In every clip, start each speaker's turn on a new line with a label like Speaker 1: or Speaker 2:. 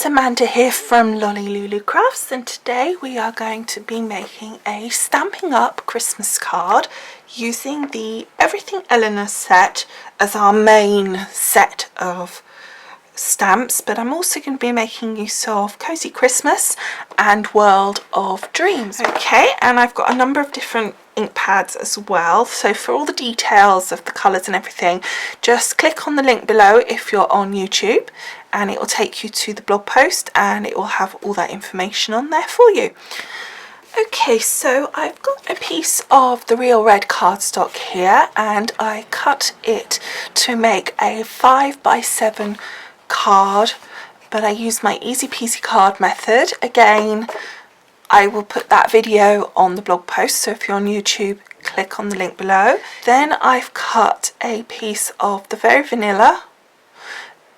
Speaker 1: it's Amanda here from Lolli Lulu Crafts, and today we are going to be making a Stampin' Up Christmas card using the Everything Eleanor set as our main set of stamps, but I'm also going to be making use of Cozy Christmas and World of Dreams. Okay, and I've got a number of different ink pads as well, so for all the details of the colours and everything, just click on the link below if you're on YouTube, and it will take you to the blog post and it will have all that information on there for you. Okay, so I've got a piece of the Real Red cardstock here, and I cut it to make a 5x7 card, but I use my easy peasy card method. Again, I will put that video on the blog post, so if you're on YouTube, click on the link below. Then I've cut a piece of the Very Vanilla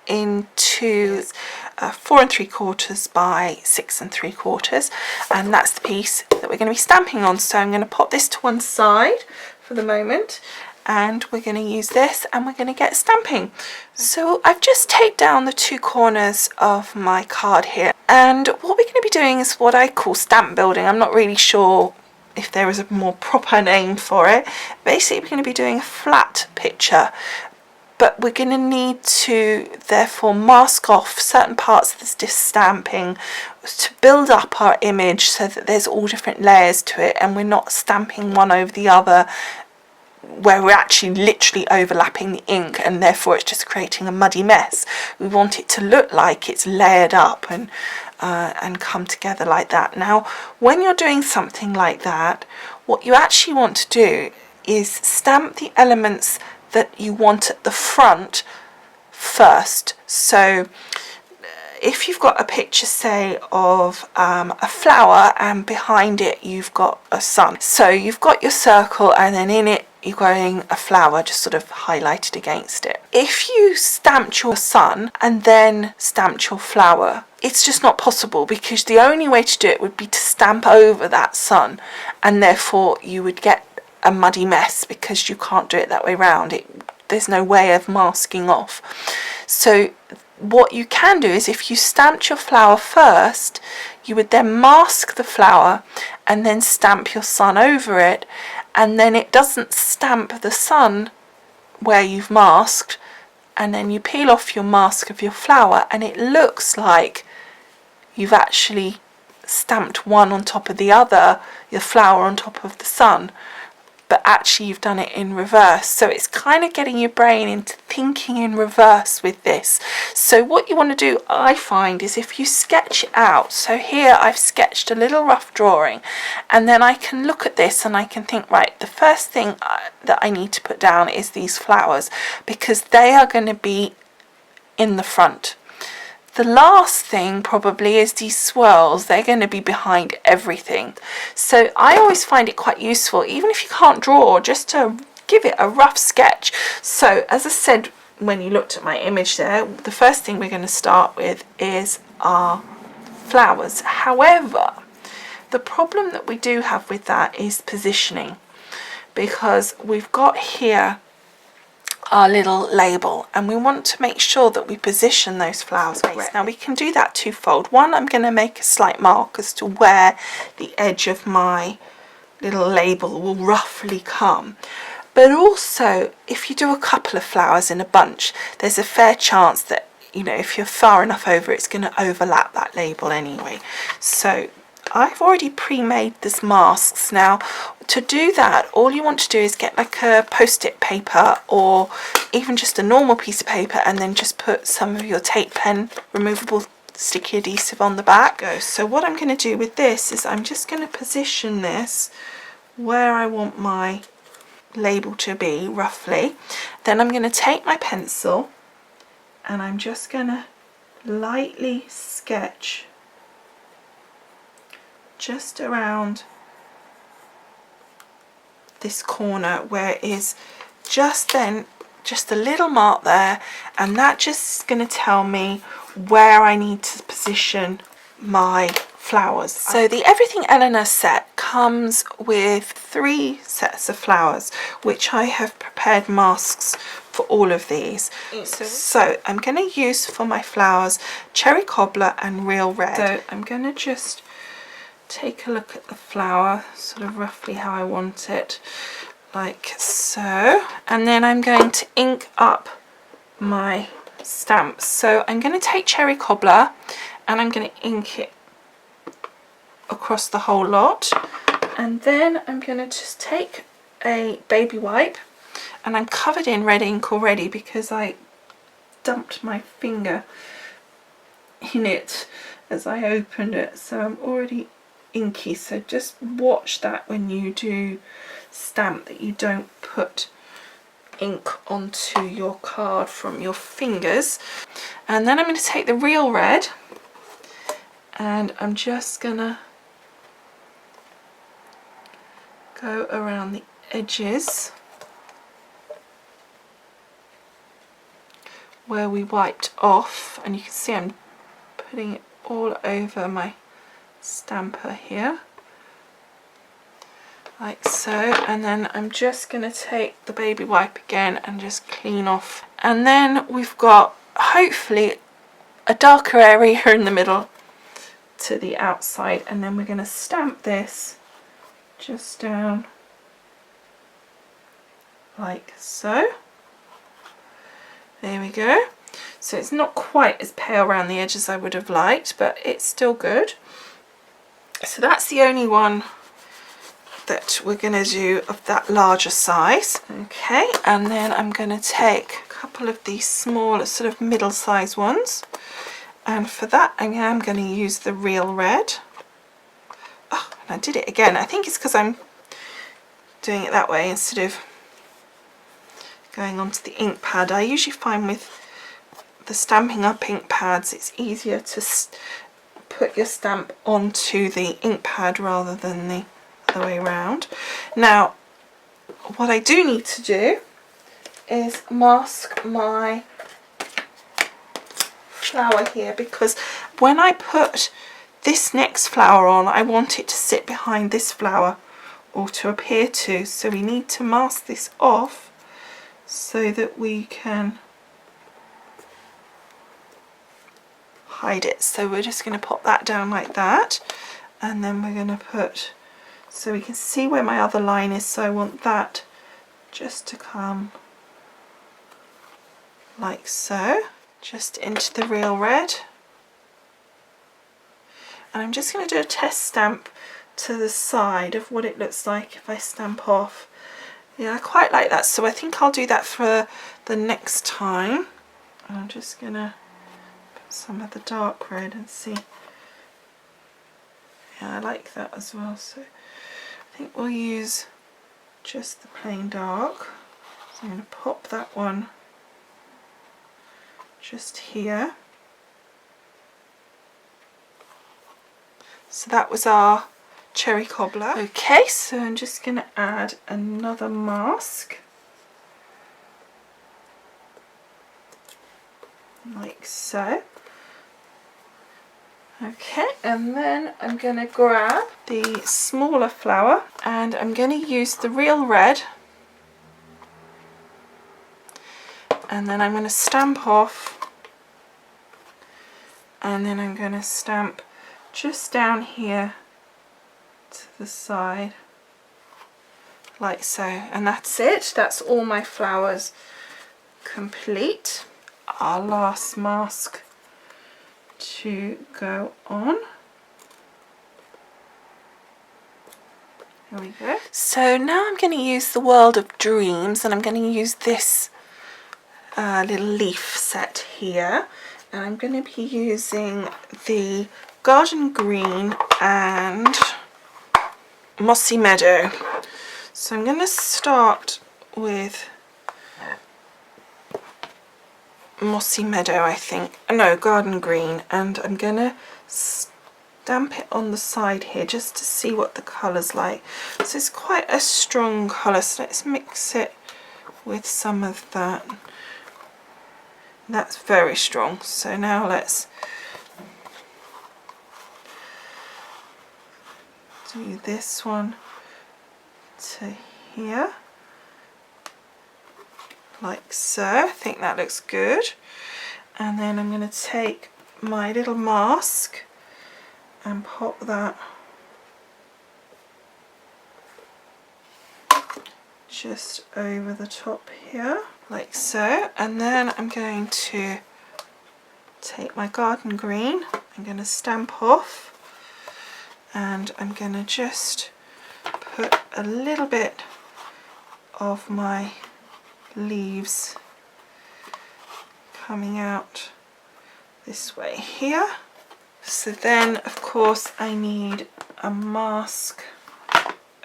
Speaker 1: into 4 3/4 by 6 3/4, and that's the piece that we're going to be stamping on. So I'm going to pop this to one side for the moment, and we're going to use this and we're going to get stamping. So I've just taped down the two corners of my card here, and what we're going to be doing is what I call stamp building. I'm not really sure if there is a more proper name for it. Basically, we're going to be doing a flat picture, but we're going to need to therefore mask off certain parts of this stamping to build up our image so that there's all different layers to it, and we're not stamping one over the other where we're actually literally overlapping the ink, and therefore it's just creating a muddy mess. We want it to look like it's layered up and come together like that. Now, when you're doing something like that, what you actually want to do is stamp the elements that you want at the front first. So if you've got a picture, say, of a flower, and behind it you've got a sun, so you've got your circle, and then in it you're going a flower just sort of highlighted against it. If you stamped your sun and then stamped your flower, it's just not possible, because the only way to do it would be to stamp over that sun, and therefore you would get a muddy mess because you can't do it that way round. There's no way of masking off. So what you can do is, if you stamped your flower first, you would then mask the flower and then stamp your sun over it, and then it doesn't stamp the sun where you've masked, and then you peel off your mask of your flower and it looks like you've actually stamped one on top of the other, your flower on top of the sun, but actually you've done it in reverse. So it's kind of getting your brain into thinking in reverse with this. So what you want to do, I find, is if you sketch it out. So here I've sketched a little rough drawing, and then I can look at this and I can think, right, the first thing that I need to put down is these flowers, because they are going to be in the front. The last thing probably is these swirls. They're going to be behind everything. So I always find it quite useful, even if you can't draw, just to give it a rough sketch. So as I said, when you looked at my image there, the first thing we're going to start with is our flowers. However, the problem that we do have with that is positioning, because we've got here our little label, and we want to make sure that we position those flowers correctly. Now we can do that twofold. One, I'm going to make a slight mark as to where the edge of my little label will roughly come, but also if you do a couple of flowers in a bunch, there's a fair chance that, you know, if you're far enough over, it's going to overlap that label anyway. So I've already pre-made these masks. Now to do that, all you want to do is get like a post-it paper, or even just a normal piece of paper, and then just put some of your tape pen removable sticky adhesive on the back. So what I'm going to do with this is I'm just going to position this where I want my label to be roughly. Then I'm going to take my pencil and I'm just going to lightly sketch just around this corner where it is just a little mark there, and that just is going to tell me where I need to position my flowers. So the Everything Eleanor set comes with 3 sets of flowers, which I have prepared masks for all of these. So I'm going to use for my flowers Cherry Cobbler and Real Red. So I'm going to just take a look at the flower, sort of roughly how I want it, like so, and then I'm going to ink up my stamps. So I'm going to take Cherry Cobbler and I'm going to ink it across the whole lot, and then I'm going to just take a baby wipe, and I'm covered in red ink already because I dumped my finger in it as I opened it, so I'm already inky. So just watch that when you do stamp, that you don't put ink onto your card from your fingers. And then I'm going to take the Real Red and I'm just gonna go around the edges where we wiped off, and you can see I'm putting it all over my stamper here, like so. And then I'm just going to take the baby wipe again and just clean off, and then we've got hopefully a darker area in the middle to the outside, and then we're going to stamp this just down like so. There we go. So it's not quite as pale around the edge as I would have liked, but it's still good. So that's the only one that we're going to do of that larger size. Okay, and then I'm going to take a couple of these smaller, sort of middle-sized ones, and for that I am going to use the Real Red. Oh, and I did it again. I think it's because I'm doing it that way instead of going onto the ink pad. I usually find with the Stampin' Up ink pads it's easier to put your stamp onto the ink pad rather than the other way around. Now what I do need to do is mask my flower here, because when I put this next flower on I want it to sit behind this flower, or to appear to, so we need to mask this off so that we can hide it. So we're just going to pop that down like that, and then we're going to put, so we can see where my other line is, so I want that just to come like so, just into the Real Red. And I'm just going to do a test stamp to the side of what it looks like if I stamp off. Yeah, I quite like that, so I think I'll do that for the next time. And I'm just going to put some of the dark red and see. Yeah, I like that as well, so I think we'll use just the plain dark. So I'm going to pop that one just here. So that was our Cherry Cobbler. Okay, so I'm just going to add another mask like so. Okay, and then I'm going to grab the smaller flower and I'm going to use the Real Red, and then I'm going to stamp off, and then I'm going to stamp just down here to the side like so, and that's it. That's all my flowers complete. Our last mask to go on. There we go. So now I'm going to use the World of Dreams, and I'm going to use this little leaf set here, and I'm going to be using the Garden Green and Mossy Meadow. So I'm going to start with Mossy Meadow, I think. No, Garden Green, and I'm going to stamp it on the side here just to see what the colour's like. So it's quite a strong colour, so let's mix it with some of that. That's very strong. So now let's do this one to here, like so. I think that looks good. And then I'm going to take my little mask and pop that just over the top here, like so. And then I'm going to take my garden green, I'm going to stamp off, and I'm going to just put a little bit of my leaves coming out this way here. So then of course I need a mask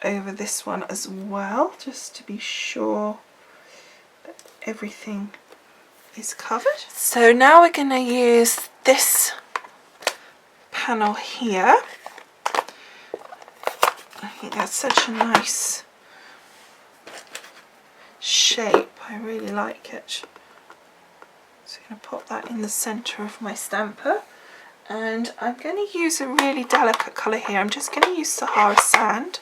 Speaker 1: over this one as well, just to be sure that everything is covered. So now we're going to use this panel here. I think that's such a nice shape, I really like it. So I'm going to pop that in the centre of my stamper, and I'm going to use a really delicate colour here. I'm just going to use Sahara sand,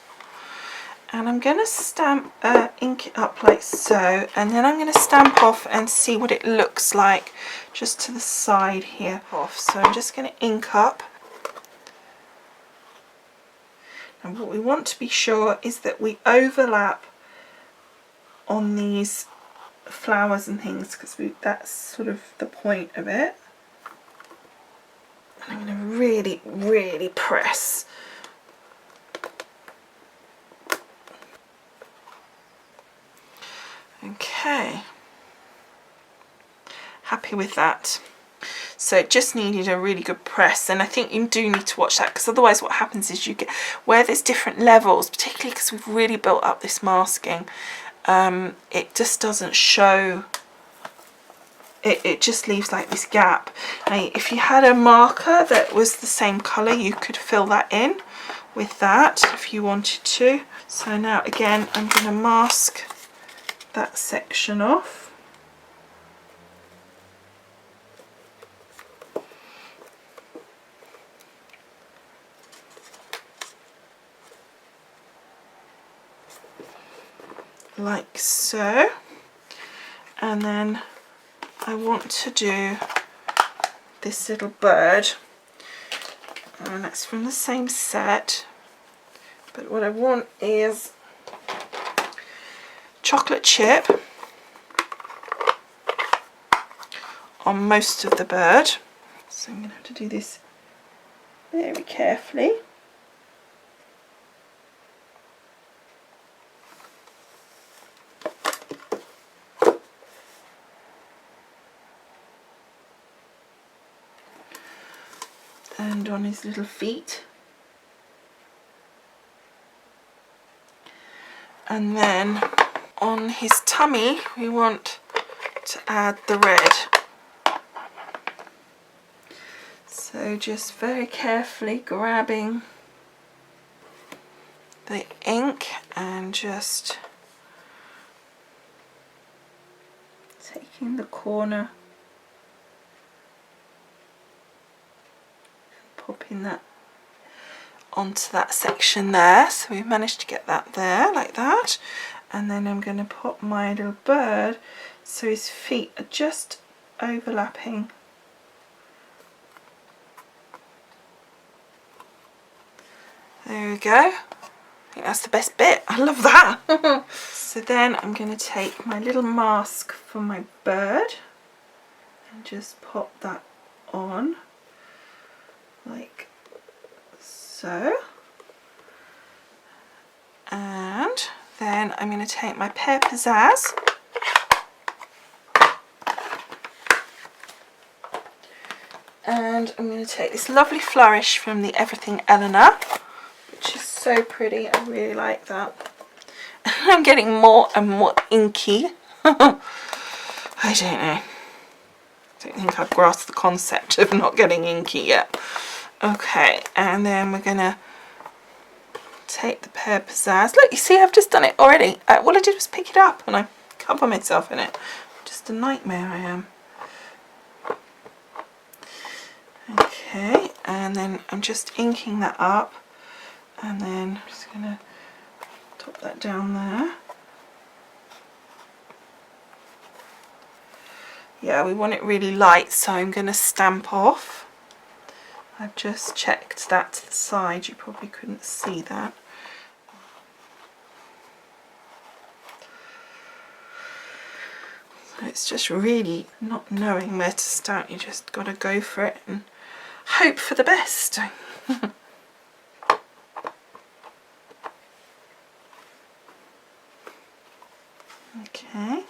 Speaker 1: and I'm going to stamp, ink it up like so, and then I'm going to stamp off and see what it looks like just to the side here off. So I'm just going to ink up, and what we want to be sure is that we overlap on these flowers and things, because that's sort of the point of it. And I'm going to really, really press. Okay, happy with that. So it just needed a really good press, and I think you do need to watch that, because otherwise what happens is you get, where there's different levels, particularly because we've really built up this masking, it just doesn't show, it just leaves like this gap. Now, if you had a marker that was the same colour, you could fill that in with that if you wanted to. So now again I'm going to mask that section off. Like so, and then I want to do this little bird, and that's from the same set, but what I want is chocolate chip on most of the bird, so I'm going to have to do this very carefully. And on his little feet, and then on his tummy we want to add the red. So just very carefully grabbing the ink and just taking the corner, popping that onto that section there. So we've managed to get that there like that, and then I'm going to pop my little bird so his feet are just overlapping. There we go. I think that's the best bit. I love that. So then I'm going to take my little mask for my bird and just pop that on like so, and then I'm going to take my pear pizzazz and I'm going to take this lovely flourish from the Everything Eleanor, which is so pretty. I really like that. I'm getting more and more inky. I don't know. I don't think I've grasped the concept of not getting inky yet. Okay, and then we're going to take the pear pizzazz. Look, you see, I've just done it already. All I did was pick it up and I cover myself in it. Just a nightmare I am. Okay, and then I'm just inking that up, and then I'm just going to top that down there. Yeah, we want it really light, so I'm going to stamp off. I've just checked that to the side, you probably couldn't see that. So it's just really not knowing where to start, you just got to go for it and hope for the best. Okay.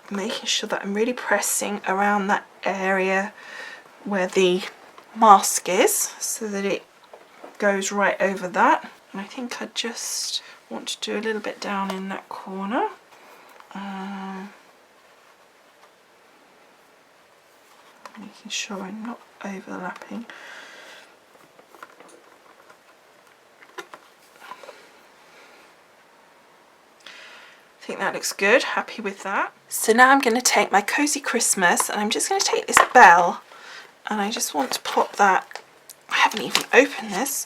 Speaker 1: Making sure that I'm really pressing around that area where the mask is so that it goes right over that. And I think I just want to do a little bit down in that corner. Making sure I'm not overlapping. I think that looks good, happy with that. So now I'm going to take my Cozy Christmas and I'm just going to take this bell and I just want to pop that, I haven't even opened this,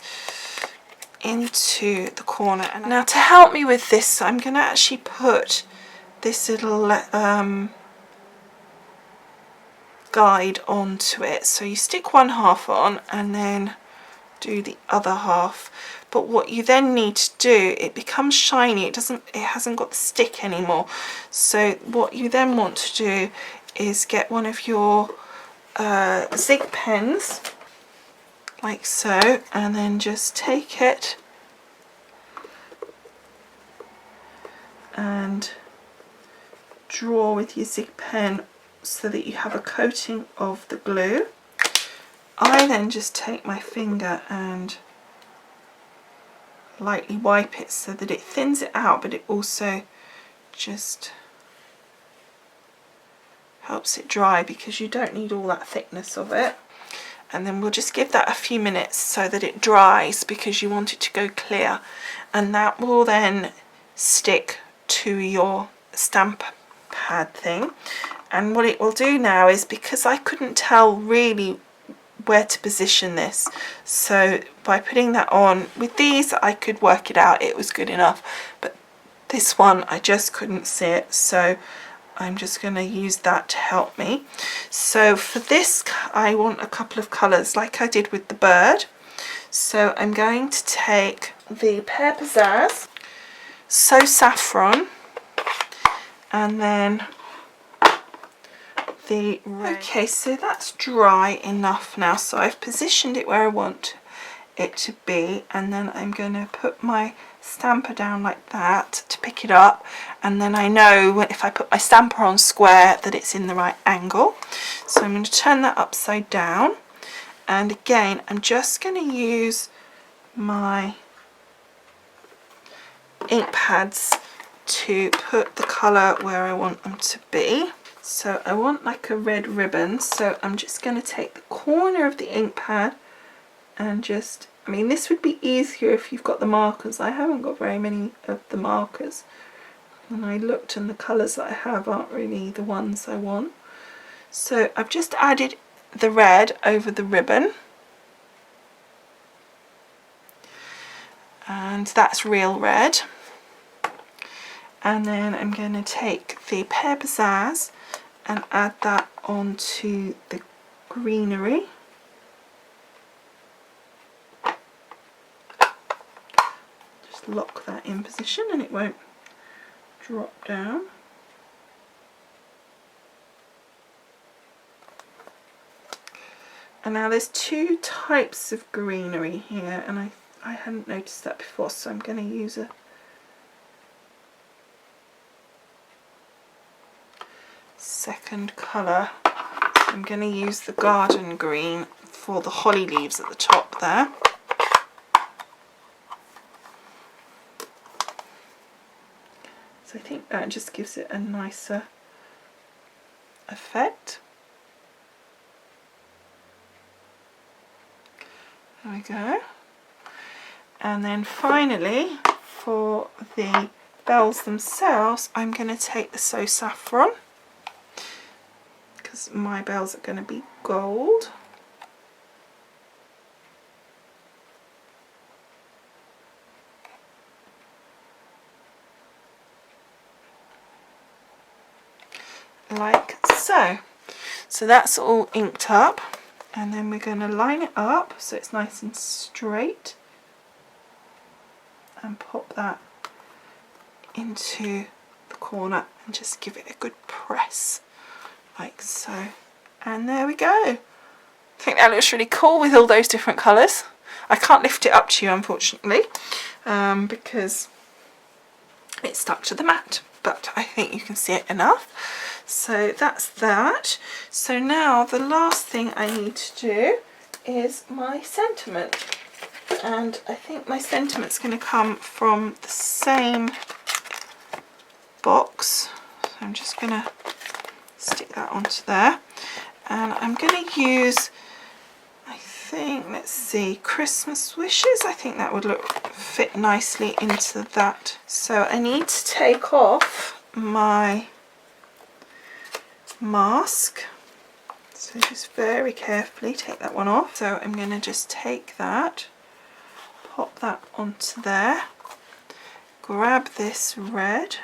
Speaker 1: into the corner. And now to help me with this, I'm going to actually put this little guide onto it. So you stick one half on and then do the other half. But what you then need to do, it becomes shiny, it hasn't got the stick anymore. So what you then want to do is get one of your zig pens, like so, and then just take it and draw with your zig pen so that you have a coating of the glue. I then just take my finger and lightly wipe it so that it thins it out, but it also just helps it dry because you don't need all that thickness of it. And then we'll just give that a few minutes so that it dries because you want it to go clear, and that will then stick to your stamp pad thing. And what it will do now is, because I couldn't tell really where to position this, so by putting that on with these I could work it out, it was good enough, but this one I just couldn't see it, so I'm just going to use that to help me. So for this I want a couple of colours like I did with the bird, so I'm going to take the Pear Pizzazz, So Saffron, and then the red. Okay, so that's dry enough now, so I've positioned it where I want it to be, and then I'm going to put my stamper down like that to pick it up, and then I know if I put my stamper on square that it's in the right angle. So I'm going to turn that upside down, and again I'm just going to use my ink pads to put the colour where I want them to be. So I want like a red ribbon, so I'm just going to take the corner of the ink pad and just, I mean this would be easier if you've got the markers. I haven't got very many of the markers, and I looked and the colours that I have aren't really the ones I want. So I've just added the red over the ribbon, and that's real red. And then I'm going to take the Pear Pizzazz and add that onto the greenery. Just lock that in position and it won't drop down. And now there's two types of greenery here, and I hadn't noticed that before, so I'm going to use a second colour. So I'm going to use the garden green for the holly leaves at the top there. So I think that just gives it a nicer effect. There we go. And then finally for the bells themselves, I'm going to take the So Saffron, because my bells are going to be gold. Like so. So that's all inked up, and then we're going to line it up so it's nice and straight and pop that into the corner and just give it a good press like so, and there we go. I think that looks really cool with all those different colours. I can't lift it up to you unfortunately because it's stuck to the mat, but I think you can see it enough. So that's that. So now the last thing I need to do is my sentiment, and I think my sentiment's going to come from the same box. So I'm just going to stick that onto there, and I'm going to use, I think, let's see, Christmas wishes. I think that would fit nicely into that. So I need to take off my mask, so just very carefully take that one off. So I'm going to just take that, pop that onto there, grab this red,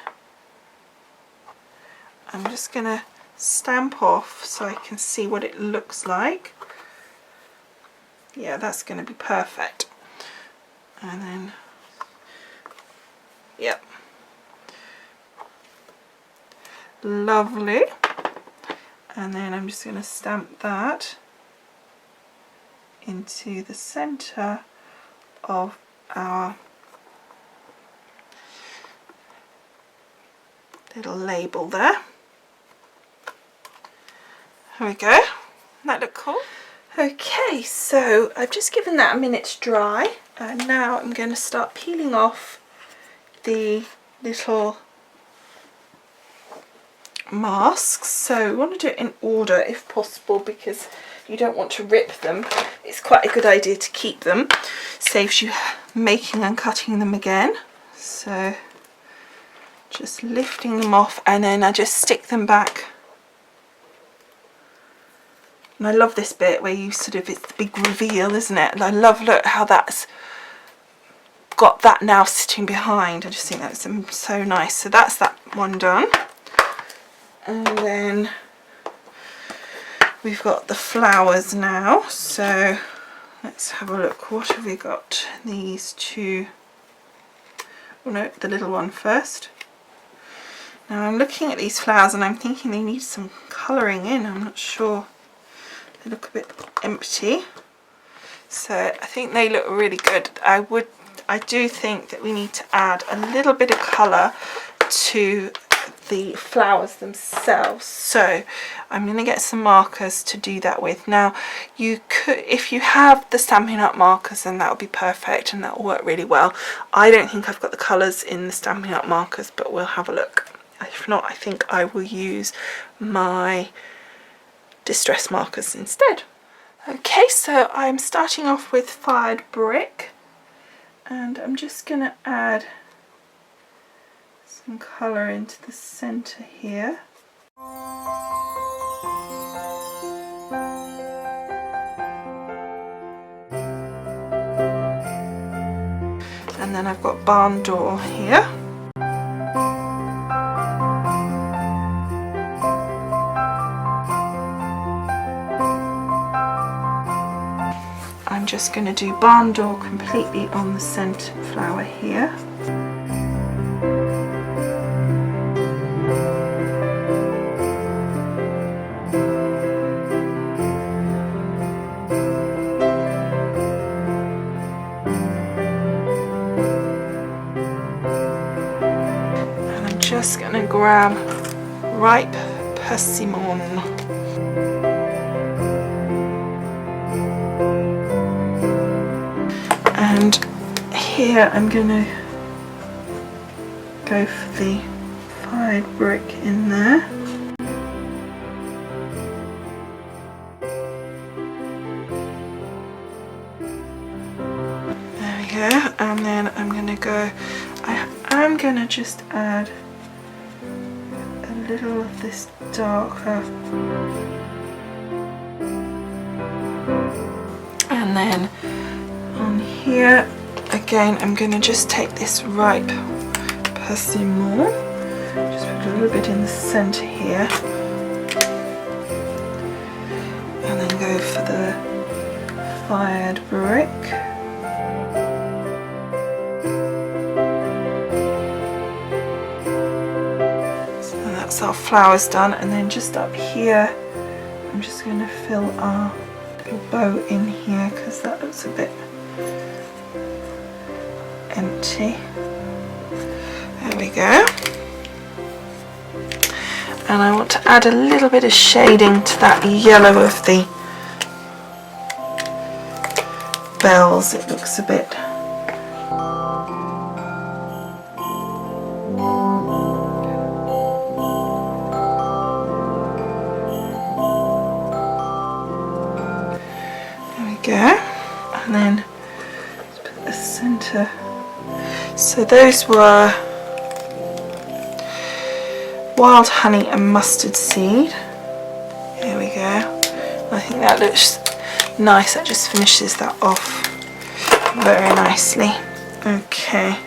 Speaker 1: I'm just going to stamp off so I can see what it looks like. Yeah, that's going to be perfect. And then, yep, lovely. And then I'm just going to stamp that into the centre of our little label there. There we go. That look cool? Okay, so I've just given that a minute to dry, and now I'm going to start peeling off the little masks. So we want to do it in order if possible, because you don't want to rip them. It's quite a good idea to keep them, saves you making and cutting them again. So just lifting them off, and then I just stick them back. And I love this bit where you sort of, it's the big reveal, isn't it? And I love, look how that's got that now sitting behind. I just think that's so nice. So that's that one done. And then we've got the flowers now. So let's have a look. What have we got? These two. Oh no, the little one first. Now I'm looking at these flowers and I'm thinking they need some colouring in. I'm not sure. They look a bit empty, so I think they look really good. I do think that we need to add a little bit of colour to the flowers themselves, so I'm going to get some markers to do that with. Now you could, if you have the Stampin' Up markers, then that would be perfect and that will work really well. I don't think I've got the colours in the Stampin' Up markers, but we'll have a look. If not, I think I will use my distress markers instead. Okay, so I'm starting off with fired brick, and I'm just going to add some colour into the centre here. And then I've got barn door here. I'm just going to do barn door completely on the centre flower here. And I'm just going to grab ripe persimmon. And here I'm going to go for the fired brick in there. There we go. And then I'm going to go, I I'm gonna just add a little of this darker, and then on here again I'm gonna just take this ripe persimmon, just put a little bit in the center here, and then go for the fired brick. So that's our flowers done, and then just up here I'm just going to fill our little bow in here because that looks a bit empty. There we go. And I want to add a little bit of shading to that yellow of the bells. It looks a bit go, and then let's put the center. So those were wild honey and mustard seed. Here we go. I think that looks nice. That just finishes that off very nicely. Okay,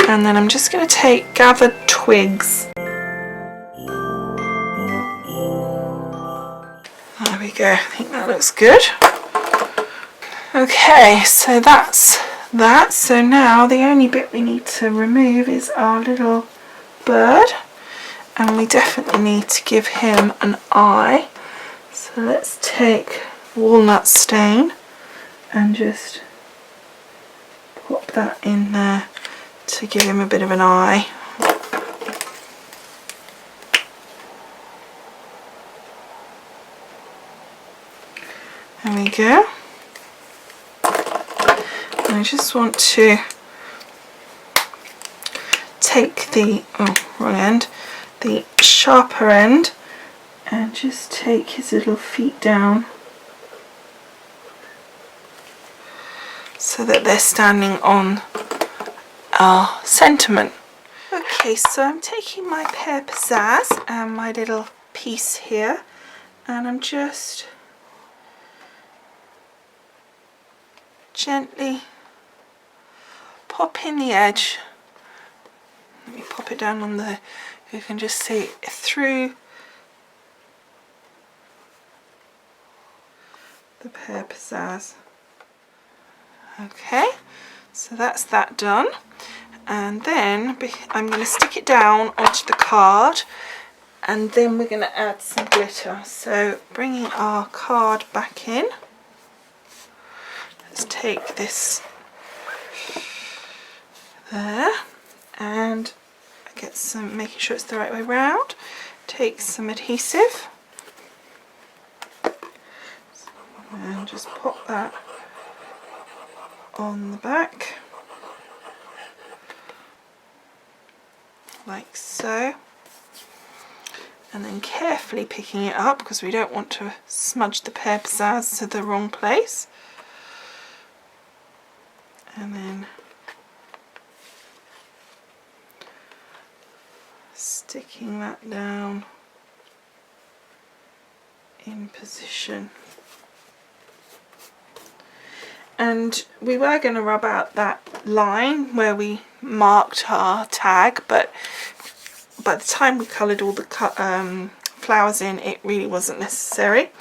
Speaker 1: and then I'm just going to take gathered twigs. There we go. I think that looks good. Okay, so that's that. So now the only bit we need to remove is our little bird, and we definitely need to give him an eye. So let's take walnut stain and just pop that in there to give him a bit of an eye. There we go. And I just want to take the wrong end, the sharper end, and just take his little feet down so that they're standing on our sentiment. Okay, so I'm taking my pear pizzazz and my little piece here, and I'm just gently popping the edge. Let me pop it down on the, you can just see it through the pear pizzazz. Okay, so that's that done, and then I'm going to stick it down onto the card, and then we're going to add some glitter. So bringing our card back in, let's take this there, and get some, making sure it's the right way round, take some adhesive and just pop that on the back like so, and then carefully picking it up because we don't want to smudge the pear pizzazz to the wrong place, and then sticking that down in position. And we were going to rub out that line where we marked our tag, but by the time we coloured all the flowers in, it really wasn't necessary.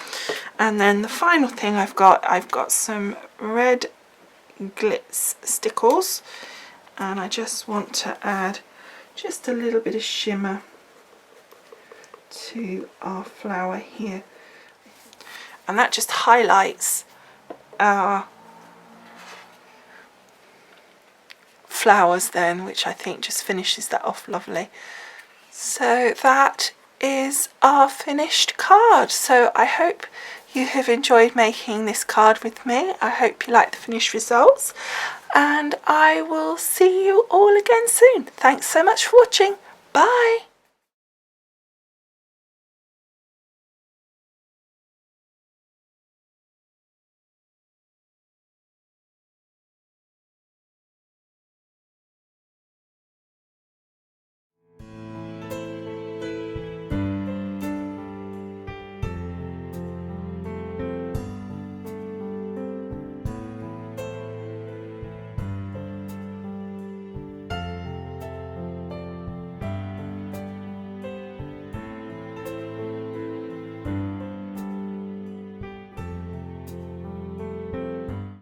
Speaker 1: And then the final thing I've got some red glitz stickles, and I just want to add just a little bit of shimmer to our flower here, and that just highlights our flowers then, which I think just finishes that off lovely. So that is our finished card. So I hope you have enjoyed making this card with me. I hope you like the finished results, and I will see you all again soon. Thanks so much for watching. Bye.